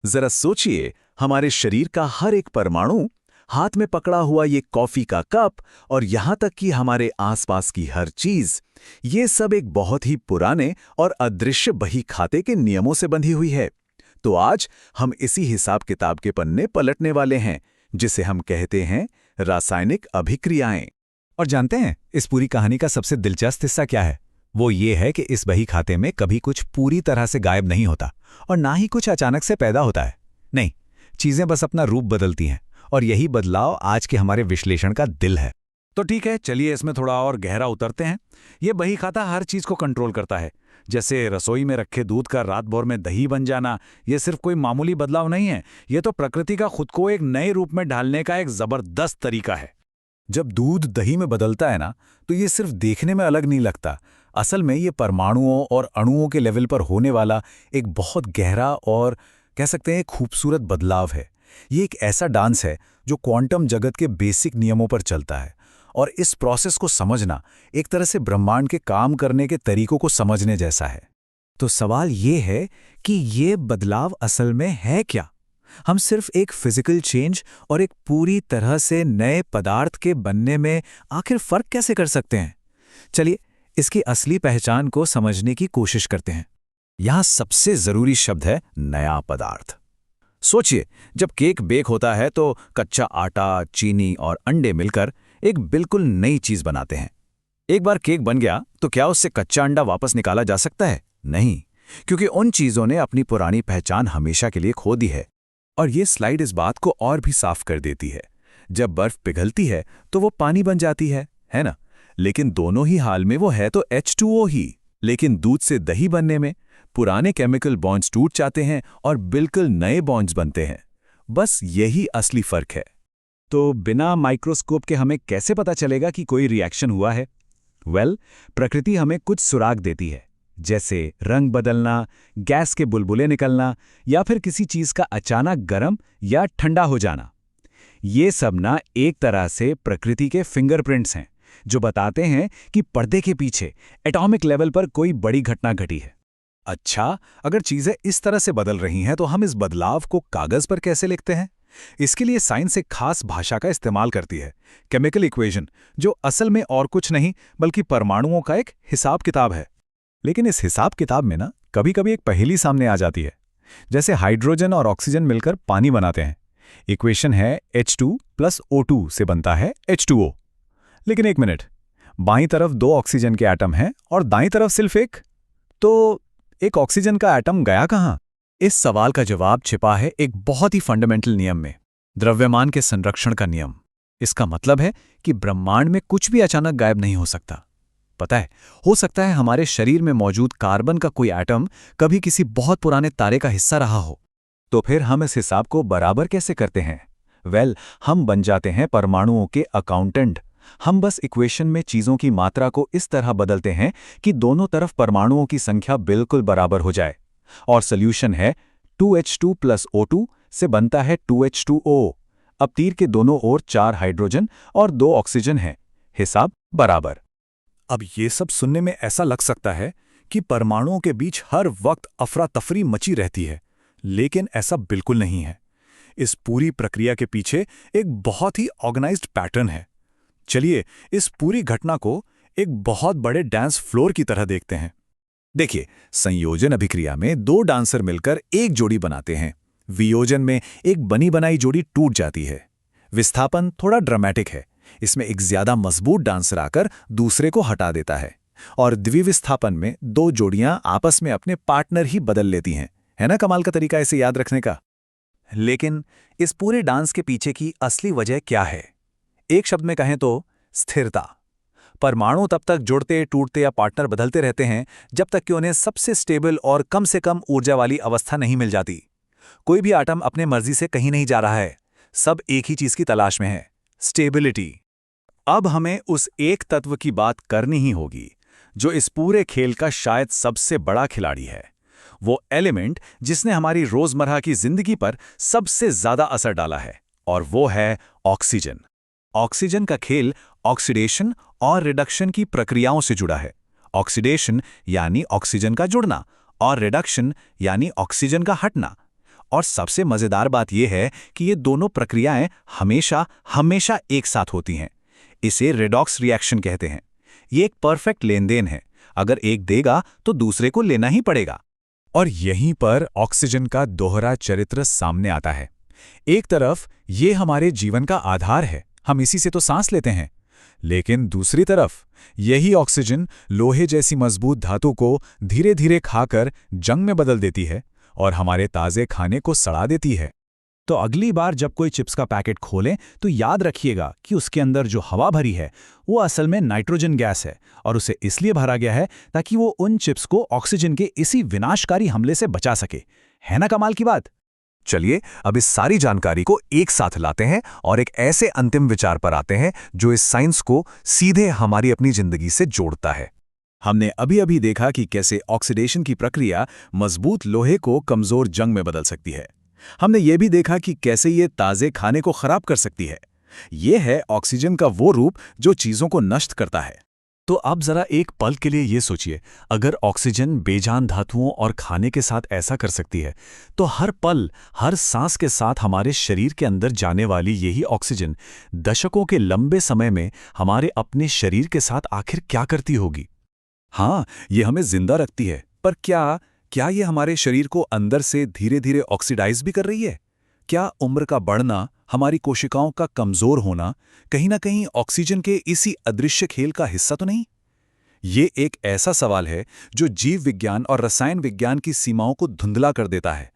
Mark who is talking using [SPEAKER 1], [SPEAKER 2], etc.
[SPEAKER 1] जरा सोचिए, हमारे शरीर का हर एक परमाणु, हाथ में पकड़ा हुआ ये कॉफी का कप और यहां तक कि हमारे आसपास की हर चीज, ये सब एक बहुत ही पुराने और अदृश्य बही खाते के नियमों से बंधी हुई है। तो आज हम इसी हिसाब किताब के पन्ने पलटने वाले हैं, जिसे हम कहते हैं रासायनिक अभिक्रियाएं।
[SPEAKER 2] और जानते हैं इस पूरी कहानी का सबसे दिलचस्प हिस्सा क्या है? वो ये है कि इस बही खाते में कभी कुछ पूरी तरह से गायब नहीं होता और ना ही कुछ अचानक से पैदा होता है। नहीं, चीजें बस अपना रूप बदलती हैं और यही बदलाव आज के हमारे विश्लेषण का दिल है।
[SPEAKER 3] तो ठीक है, चलिए इसमें थोड़ा और गहरा उतरते हैं। ये बही खाता हर चीज को कंट्रोल करता है। जैसे रसोई में रखे दूध का रात भर में दही बन जाना, ये सिर्फ कोई मामूली बदलाव नहीं है, ये तो प्रकृति का खुद को एक नए रूप में ढालने का एक जबरदस्त तरीका है।
[SPEAKER 2] जब दूध दही में बदलता है ना, तो ये सिर्फ देखने में अलग नहीं लगता। असल में ये परमाणुओं और अणुओं के लेवल पर होने वाला एक बहुत गहरा और कह सकते हैं खूबसूरत बदलाव है। ये एक ऐसा डांस है जो क्वांटम जगत के बेसिक नियमों पर चलता है, और इस प्रोसेस को समझना एक तरह से ब्रह्मांड के काम करने के तरीकों को समझने जैसा है। तो सवाल ये है कि ये बदलाव असल में है क्या? हम सिर्फ एक फिजिकल चेंज और एक पूरी तरह से नए पदार्थ के बनने में आखिर फर्क कैसे कर सकते हैं? चलिए इसकी असली पहचान को समझने की कोशिश करते हैं। यहां सबसे जरूरी शब्द है नया पदार्थ। सोचिए, जब केक बेक होता है तो कच्चा आटा, चीनी और अंडे मिलकर एक बिल्कुल नई चीज बनाते हैं। एक बार केक बन गया तो क्या उससे कच्चा अंडा वापस निकाला जा सकता है? नहीं, क्योंकि उन चीजों ने अपनी पुरानी पहचान हमेशा के लिए खो दी है। और ये स्लाइड इस बात को और भी साफ कर देती है। जब बर्फ पिघलती है तो वो पानी बन जाती है ना? लेकिन दोनों ही हाल में वो है तो H2O ही। लेकिन दूध से दही बनने में पुराने केमिकल बॉन्ड्स टूट जाते हैं और बिल्कुल नए बॉन्ड्स बनते हैं। बस यही असली फर्क है।
[SPEAKER 3] तो बिना माइक्रोस्कोप के हमें कैसे पता चलेगा कि कोई रिएक्शन हुआ है? प्रकृति हमें कुछ सुराग देती है, जैसे रंग बदलना, गैस के बुलबुले निकलना या फिर किसी चीज का अचानक गर्म या ठंडा हो जाना। ये सब ना एक तरह से प्रकृति के फिंगरप्रिंट्स हैं, जो बताते हैं कि पर्दे के पीछे एटॉमिक लेवल पर कोई बड़ी घटना घटी है।
[SPEAKER 2] अच्छा, अगर चीजें इस तरह से बदल रही हैं तो हम इस बदलाव को कागज पर कैसे लिखते हैं? इसके लिए साइंस एक खास भाषा का इस्तेमाल करती है, केमिकल इक्वेशन, जो असल में और कुछ नहीं बल्कि परमाणुओं का एक हिसाब किताब है। लेकिन इस हिसाब किताब में ना कभी कभी एक पहेली सामने आ जाती है। जैसे हाइड्रोजन और ऑक्सीजन मिलकर पानी बनाते हैं। इक्वेशन है H2 + O2 से बनता है H2O। लेकिन एक मिनट, बाईं तरफ 2 ऑक्सीजन के एटम हैं और दाईं तरफ सिर्फ एक, तो एक ऑक्सीजन का एटम गया कहां? इस सवाल का जवाब छिपा है एक बहुत ही फंडामेंटल नियम में, द्रव्यमान के संरक्षण का नियम। इसका मतलब है कि ब्रह्मांड में कुछ भी अचानक गायब नहीं हो सकता। पता है, हो सकता है हमारे शरीर में मौजूद कार्बन का कोई एटम कभी किसी बहुत पुराने तारे का हिस्सा रहा हो। तो फिर हम इस हिसाब को बराबर कैसे करते हैं? हम बन जाते हैं परमाणुओं के अकाउंटेंट। हम बस इक्वेशन में चीजों की मात्रा को इस तरह बदलते हैं कि दोनों तरफ परमाणुओं की संख्या बिल्कुल बराबर हो जाए। और सॉल्यूशन है 2H2 + O2 से बनता है 2H2O। अब तीर के दोनों ओर 4 हाइड्रोजन और 2 ऑक्सीजन हैं। हिसाब बराबर। अब ये सब सुनने में ऐसा लग सकता है कि परमाणुओं के बीच हर वक्त अफरा तफरी मची रहती है, लेकिन ऐसा बिल्कुल नहीं है। इस पूरी प्रक्रिया के पीछे एक बहुत ही ऑर्गेनाइज्ड पैटर्न है। चलिए इस पूरी घटना को एक बहुत बड़े डांस फ्लोर की तरह देखते हैं। देखिए, संयोजन अभिक्रिया में 2 डांसर मिलकर एक जोड़ी बनाते हैं। वियोजन में एक बनी बनाई जोड़ी टूट जाती है। विस्थापन थोड़ा ड्रामेटिक है। इसमें एक ज्यादा मजबूत डांसर आकर दूसरे को हटा देता है। और द्विविस्थापन में 2 जोड़ियां आपस में अपने पार्टनर ही बदल लेती हैं। है ना कमाल का तरीका इसे याद रखने का? लेकिन इस पूरे डांस के पीछे की असली वजह क्या है? एक शब्द में कहें तो स्थिरता। परमाणु तब तक जुड़ते, टूटते या पार्टनर बदलते रहते हैं जब तक कि उन्हें सबसे स्टेबल और कम से कम ऊर्जा वाली अवस्था नहीं मिल जाती। कोई भी आटम अपने मर्जी से कहीं नहीं जा रहा है। सब एक ही चीज की तलाश में है, स्टेबिलिटी। अब हमें उस एक तत्व की बात करनी ही होगी जो इस पूरे खेल का शायद सबसे बड़ा खिलाड़ी है। वो एलिमेंट जिसने हमारी रोजमर्रा की जिंदगी पर सबसे ज्यादा असर डाला है, और वो है ऑक्सीजन। ऑक्सीजन का खेल ऑक्सीडेशन और रिडक्शन की प्रक्रियाओं से जुड़ा है। ऑक्सीडेशन यानी ऑक्सीजन का जुड़ना और रिडक्शन यानी ऑक्सीजन का हटना। और सबसे मजेदार बात यह है कि ये दोनों प्रक्रियाएं हमेशा हमेशा एक साथ होती हैं। इसे रेडॉक्स रिएक्शन कहते हैं। ये एक परफेक्ट लेनदेन है। अगर एक देगा तो दूसरे को लेना ही पड़ेगा।
[SPEAKER 3] और यहीं पर ऑक्सीजन का दोहरा चरित्र सामने आता है। एक तरफ ये हमारे जीवन का आधार है, हम इसी से तो सांस लेते हैं, लेकिन दूसरी तरफ यही ऑक्सीजन लोहे जैसी मजबूत धातु को धीरे धीरे खाकर जंग में बदल देती है और हमारे ताज़े खाने को सड़ा देती है। तो अगली बार जब कोई चिप्स का पैकेट खोलें तो याद रखिएगा कि उसके अंदर जो हवा भरी है वो असल में नाइट्रोजन गैस है, और उसे इसलिए भरा गया है ताकि वो उन चिप्स को ऑक्सीजन के इसी विनाशकारी हमले से बचा सके। है ना कमाल की बात?
[SPEAKER 2] चलिए अब इस सारी जानकारी को एक साथ लाते हैं और एक ऐसे अंतिम विचार पर आते हैं जो इस साइंस को सीधे हमारी अपनी जिंदगी से जोड़ता है।
[SPEAKER 3] हमने अभी अभी देखा कि कैसे ऑक्सीडेशन की प्रक्रिया मजबूत लोहे को कमजोर जंग में बदल सकती है। हमने ये भी देखा कि कैसे ये ताज़े खाने को खराब कर सकती है। ये है ऑक्सीजन का वो रूप जो चीज़ों को नष्ट करता है। तो अब जरा एक पल के लिए ये सोचिए, अगर ऑक्सीजन बेजान धातुओं और खाने के साथ ऐसा कर सकती है, तो हर पल, हर सांस के साथ हमारे शरीर के अंदर जाने वाली यही ऑक्सीजन दशकों के लंबे समय में हमारे अपने शरीर के साथ आखिर क्या करती होगी? हाँ, ये हमें जिंदा रखती है, पर क्या ये हमारे शरीर को अंदर से धीरे धीरे ऑक्सीडाइज भी कर रही है? क्या उम्र का बढ़ना, हमारी कोशिकाओं का कमजोर होना कहीं ना कहीं ऑक्सीजन के इसी अदृश्य खेल का हिस्सा तो नहीं? ये एक ऐसा सवाल है जो जीव विज्ञान और रसायन विज्ञान की सीमाओं को धुंधला कर देता है।